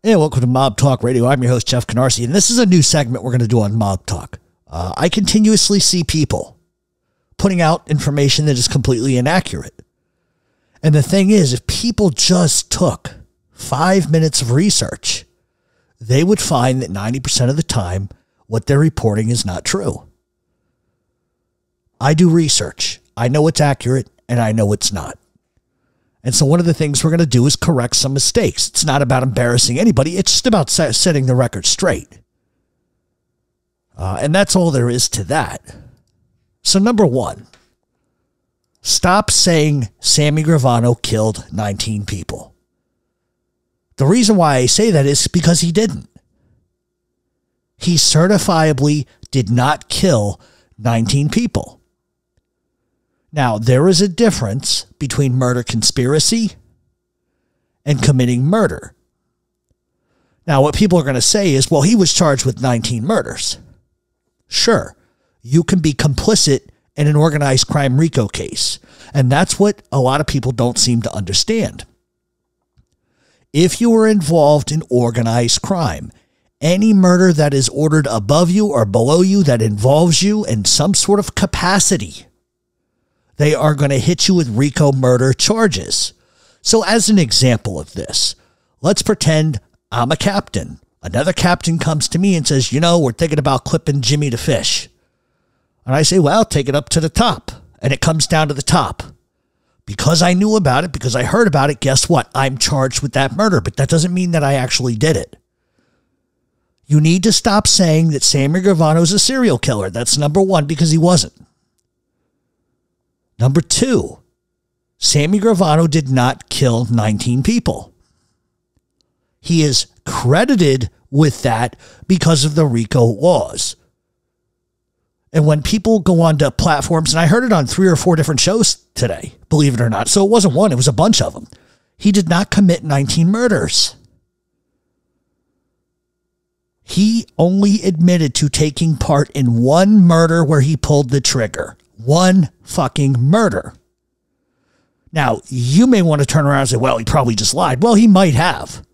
Hey, welcome to Mob Talk Radio. I'm your host, Jeff Canarsie, and this is a new segment we're going to do on Mob Talk. I continuously see people putting out information that is completely inaccurate. And the thing is, if people just took 5 minutes of research, they would find that 90% of the time, what they're reporting is not true. I do research. I know what's accurate, and I know what's not. And so one of the things we're going to do is correct some mistakes. It's not about embarrassing anybody. It's just about setting the record straight. And that's all there is to that. So number one, stop saying Sammy Gravano killed 19 people. The reason why I say that is because he didn't. He certifiably did not kill 19 people. Now, there is a difference between murder conspiracy and committing murder. Now, what people are going to say is, well, he was charged with 19 murders. Sure, you can be complicit in an organized crime RICO case. And that's what a lot of people don't seem to understand. If you are involved in organized crime, any murder that is ordered above you or below you that involves you in some sort of capacity, they are going to hit you with RICO murder charges. So as an example of this, let's pretend I'm a captain. Another captain comes to me and says, you know, we're thinking about clipping Jimmy to fish. And I say, well, take it up to the top. And it comes down to the top. Because I knew about it, because I heard about it, guess what? I'm charged with that murder. But that doesn't mean that I actually did it. You need to stop saying that Sammy Gravano is a serial killer. That's number one, because he wasn't. Number two, Sammy Gravano did not kill 19 people. He is credited with that because of the RICO laws. And when people go onto platforms, and I heard it on 3 or 4 different shows today, believe it or not. So it wasn't one, it was a bunch of them. He did not commit 19 murders. He only admitted to taking part in one murder where he pulled the trigger. One fucking murder. Now, you may want to turn around and say, well, he probably just lied. Well, he might have.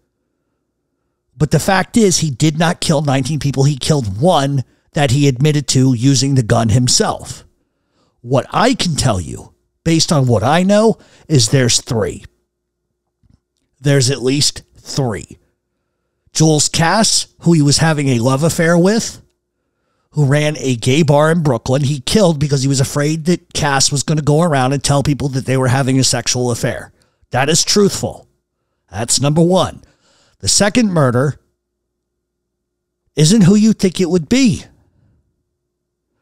But the fact is, he did not kill 19 people. He killed one that he admitted to using the gun himself. What I can tell you, based on what I know, is there's 3. There's at least 3. Jules Cass, who he was having a love affair with, who ran a gay bar in Brooklyn, he killed because he was afraid that Cass was going to go around and tell people that they were having a sexual affair. That is truthful. That's number one. The second murder isn't who you think it would be.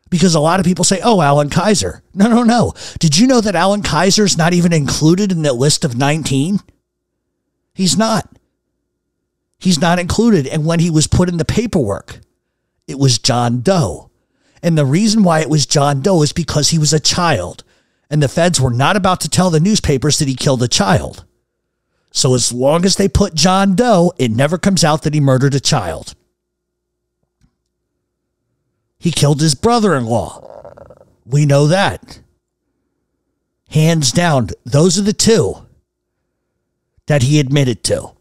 Because a lot of people say, oh, Alan Kaiser. No. Did you know that Alan Kaiser's not even included in the list of 19? He's not. He's not included. And when he was put in the paperwork, it was John Doe. And the reason why it was John Doe is because he was a child. And the feds were not about to tell the newspapers that he killed a child. So as long as they put John Doe, it never comes out that he murdered a child. He killed his brother-in-law. We know that. Hands down, those are the 2 that he admitted to.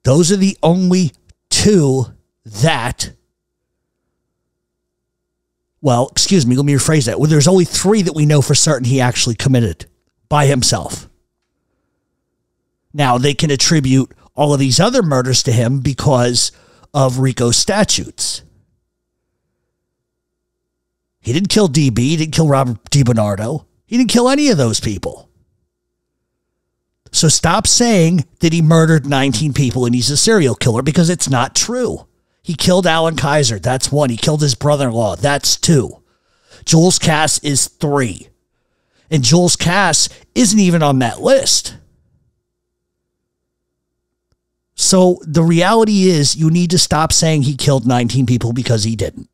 Those are the only 2 that, well, excuse me, let me rephrase that. Well, there's only 3 that we know for certain he actually committed by himself. Now, they can attribute all of these other murders to him because of RICO statutes. He didn't kill DB, he didn't kill Robert DiBernardo. He didn't kill any of those people. So stop saying that he murdered 19 people and he's a serial killer, because it's not true. He killed Alan Kaiser. That's 1. He killed his brother-in-law. That's 2. Jules Cass is 3. And Jules Cass isn't even on that list. So the reality is, you need to stop saying he killed 19 people, because he didn't.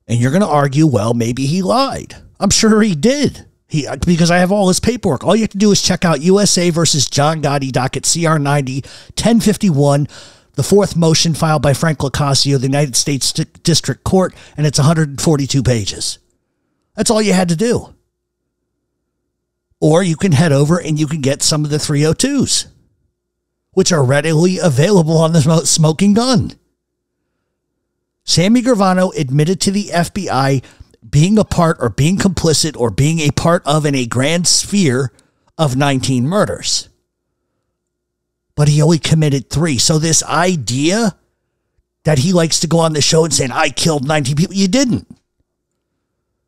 And you're going to argue, well, maybe he lied. I'm sure he did. Because I have all his paperwork. All you have to do is check out USA versus John Gotti, docket CR 90, 1051, the 4th motion filed by Frank Locasio, the United States District Court, and it's 142 pages. That's all you had to do. Or you can head over and you can get some of the 302s, which are readily available on the Smoking Gun. Sammy Gravano admitted to the FBI being a part or being complicit or being a part of in a grand sphere of 19 murders. But he only committed 3. So this idea that he likes to go on the show and saying, I killed 19 people, you didn't.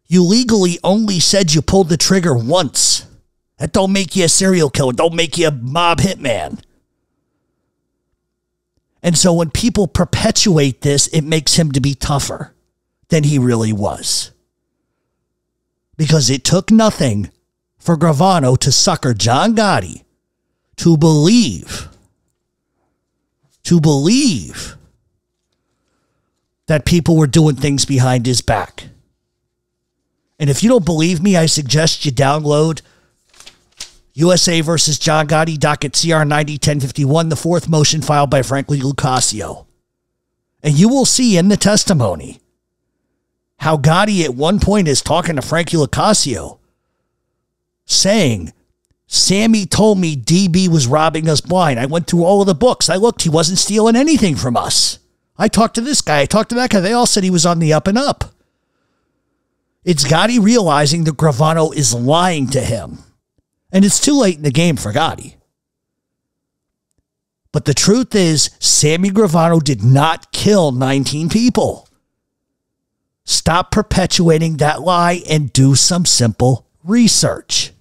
You legally only said you pulled the trigger once. That don't make you a serial killer. Don't make you a mob hitman. And so when people perpetuate this, it makes him to be tougher than he really was. Because it took nothing for Gravano to sucker John Gotti to believe that people were doing things behind his back. And if you don't believe me, I suggest you download USA versus John Gotti, docket CR 90-1051, the fourth motion filed by Franklin Lucasio. And you will see in the testimony how Gotti at one point is talking to Frankie Lucasio, saying, Sammy told me DB was robbing us blind. I went through all of the books. I looked. He wasn't stealing anything from us. I talked to this guy. I talked to that guy. They all said he was on the up and up. It's Gotti realizing that Gravano is lying to him. And it's too late in the game for Gotti. But the truth is, Sammy Gravano did not kill 19 people. Stop perpetuating that lie and do some simple research.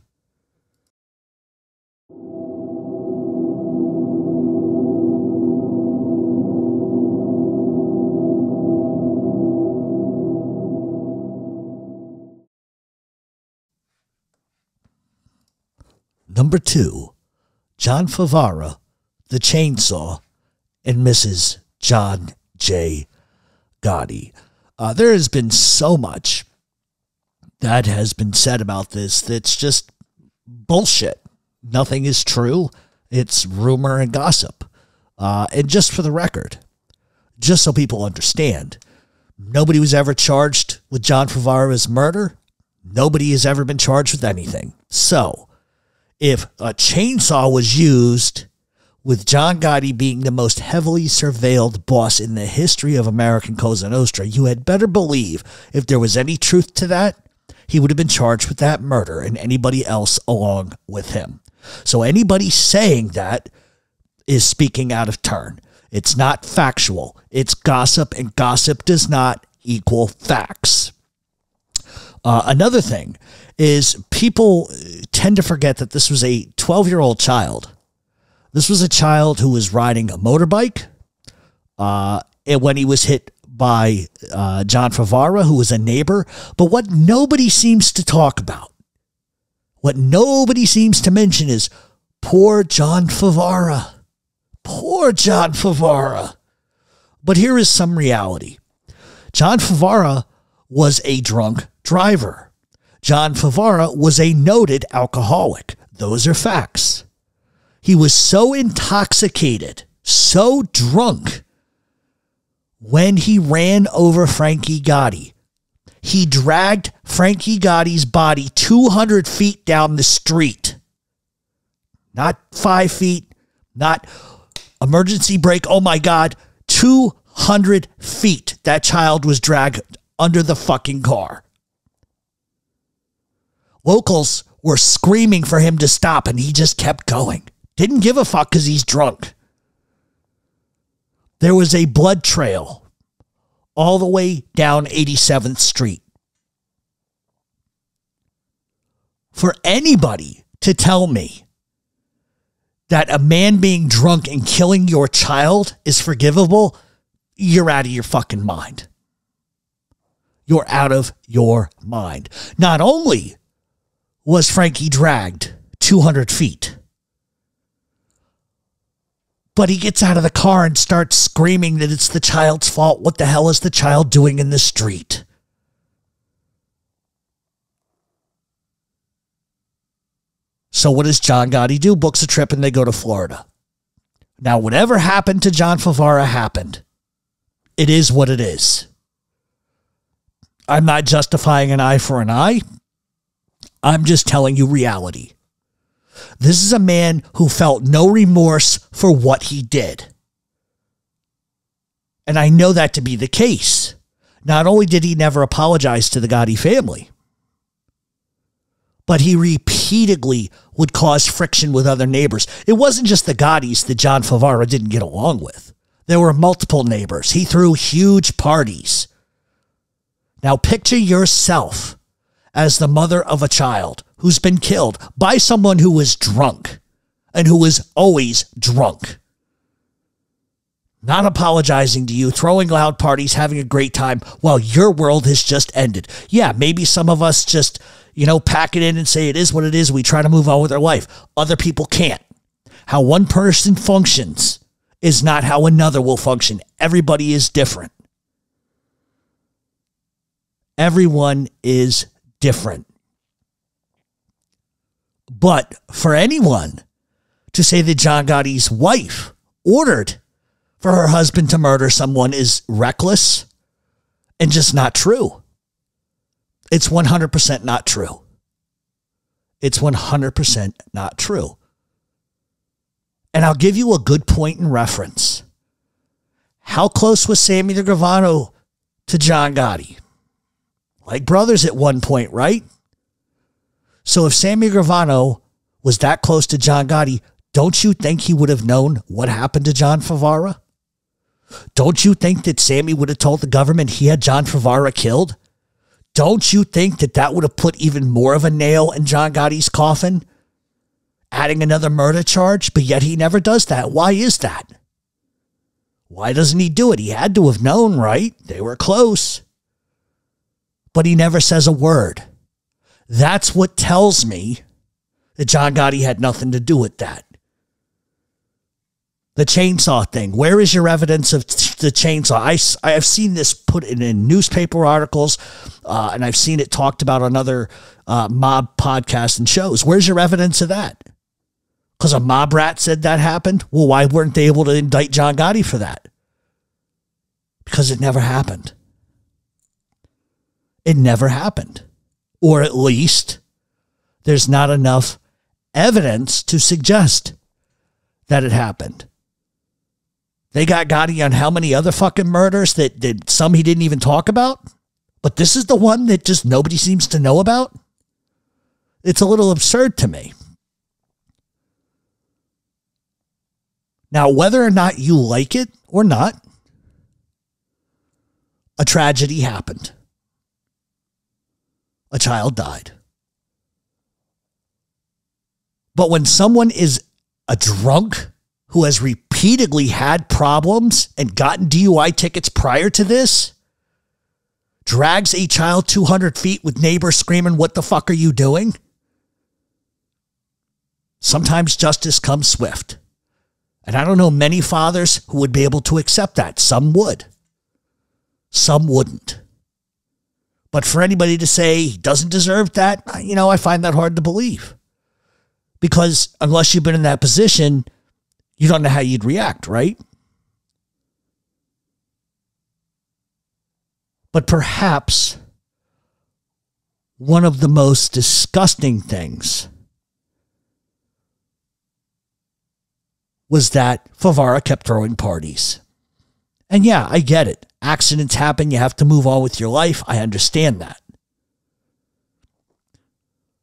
Number 2, John Favara, the Chainsaw, and Mrs. John J. Gotti. There has been so much that has been said about this that's just bullshit. Nothing is true. It's rumor and gossip. And just for the record, just so people understand, nobody was ever charged with John Favara's murder. Nobody has ever been charged with anything. So, if a chainsaw was used with John Gotti being the most heavily surveilled boss in the history of American Cosa Nostra, you had better believe if there was any truth to that, he would have been charged with that murder and anybody else along with him. So anybody saying that is speaking out of turn. It's not factual. It's gossip, and gossip does not equal facts. Another thing is people tend to forget that this was a 12-year-old child. This was a child who was riding a motorbike and when he was hit by John Favara, who was a neighbor. But what nobody seems to talk about, what nobody seems to mention is poor John Favara. Poor John Favara. But here is some reality. John Favara was a drunk driver. John Favara was a noted alcoholic. Those are facts. He was so intoxicated, so drunk, when he ran over Frankie Gotti. He dragged Frankie Gotti's body 200 feet down the street. Not 5 feet, not emergency brake. Oh my God, 200 feet. That child was dragged under the fucking car. Locals were screaming for him to stop, and he just kept going. Didn't give a fuck because he's drunk. There was a blood trail all the way down 87th Street. For anybody to tell me that a man being drunk and killing your child is forgivable, you're out of your fucking mind. You're out of your mind. Not only was Frankie dragged 200 feet, but he gets out of the car and starts screaming that it's the child's fault. What the hell is the child doing in the street? So what does John Gotti do? Books a trip and they go to Florida. Now, whatever happened to John Favara happened. It is what it is. I'm not justifying an eye for an eye. I'm just telling you reality. This is a man who felt no remorse for what he did. And I know that to be the case. Not only did he never apologize to the Gotti family, but he repeatedly would cause friction with other neighbors. It wasn't just the Gottis that John Favara didn't get along with. There were multiple neighbors. He threw huge parties. Now picture yourself as the mother of a child who's been killed by someone who was drunk and who was always drunk. Not apologizing to you, throwing loud parties, having a great time while your world has just ended. Yeah, maybe some of us just, pack it in and say it is what it is. We try to move on with our life. Other people can't. How one person functions is not how another will function. Everybody is different. Everyone is different. But for anyone to say that John Gotti's wife ordered for her husband to murder someone is reckless and just not true. It's 100% not true. It's 100% not true. And I'll give you a good point in reference. How close was Sammy the Gravano to John Gotti? Like brothers at one point, right? So if Sammy Gravano was that close to John Gotti, don't you think he would have known what happened to John Favara? Don't you think that Sammy would have told the government he had John Favara killed? Don't you think that that would have put even more of a nail in John Gotti's coffin? Adding another murder charge, but yet he never does that. Why is that? Why doesn't he do it? He had to have known, right? They were close. But he never says a word. That's what tells me that John Gotti had nothing to do with that. The chainsaw thing. Where is your evidence of the chainsaw? I have seen this put in newspaper articles, and I've seen it talked about on other mob podcasts and shows. Where's your evidence of that? Because a mob rat said that happened? Well, why weren't they able to indict John Gotti for that? Because it never happened. It never happened. Or at least there's not enough evidence to suggest that it happened. They got Gotti on how many other fucking murders that some he didn't even talk about? But this is the one that just nobody seems to know about? It's a little absurd to me. Now, whether or not you like it or not, a tragedy happened. A child died. But when someone is a drunk who has repeatedly had problems and gotten DUI tickets prior to this, drags a child 200 feet with neighbors screaming, "What the fuck are you doing?" Sometimes justice comes swift. And I don't know many fathers who would be able to accept that. Some would. Some wouldn't. But for anybody to say he doesn't deserve that, I find that hard to believe. Because unless you've been in that position, you don't know how you'd react, right? But perhaps one of the most disgusting things was that Favara kept throwing parties. And yeah, I get it. Accidents happen. You have to move on with your life. I understand that.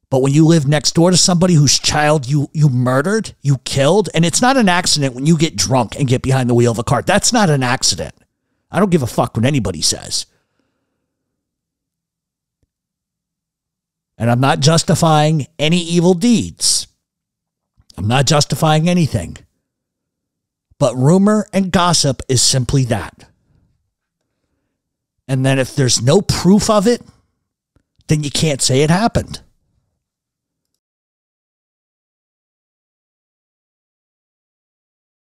But when you live next door to somebody whose child you murdered, you killed, and it's not an accident when you get drunk and get behind the wheel of a car. That's not an accident. I don't give a fuck what anybody says. And I'm not justifying any evil deeds. I'm not justifying anything. But rumor and gossip is simply that. And then if there's no proof of it, then you can't say it happened.